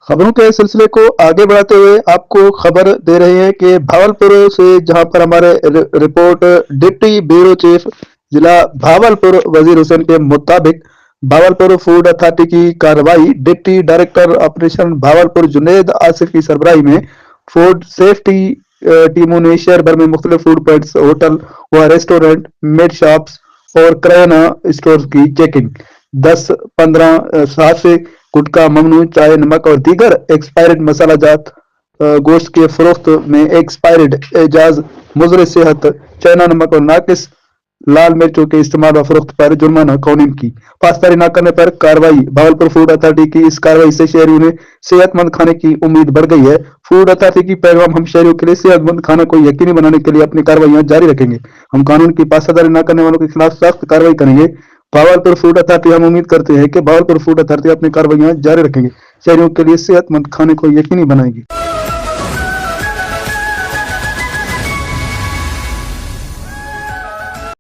खबरों के सिलसिले को आगे बढ़ाते हुए आपको खबर दे रहे हैं कि भावलपुर से, जहां पर हमारे रिपोर्ट डिप्टी ब्यूरो चीफ जिला भावलपुर वजीर हुसैन के मुताबिक भावलपुर फूड अथॉरिटी की कार्रवाई deputy director operation Bahawalpur Junaid Asif की सरबराही में फूड सेफ्टी टीमों ने शहर भर में मुख्तलिफ फूड पॉइंट्स, होटल व रेस्टोरेंट, मेड शॉप्स और किराना स्टोर की चेकिंग। 10-15 साल से गुटखा, ममनू, चाय, नमक और दीगर एक्सपायर्ड मसाला जात गोश्त के फरोख्त में एक्सपायर्ड एजाज, मुज़र सेहत, चाइना नमक और नाकिस लाल मिर्चों के इस्तेमाल व फरोख्त पर जुर्माना कौनीन की। पासदारी न करने पर कार्रवाई। भावलपुर फूड अथॉरिटी की इस कार्रवाई से शहरियों ने सेहतमंद खाने की उम्मीद बढ़ गई है। फूड अथॉरिटी की पैगाम: हम शहरियों के लिए सेहतमंद खाना को यकीनी बनाने के लिए अपनी कार्रवाइयां जारी रखेंगे। हम कानून की पासदारी न करने वालों के खिलाफ सख्त कार्रवाई करेंगे। भावलपुर फूड अथॉरिटी, हम उम्मीद करते हैं कि भावलपुर फूड अथॉरिटी अपनी कार्रवाइयां जारी रखेंगे, शहरियों के लिए सेहतमंद खाने को यकीनी बनाएगी।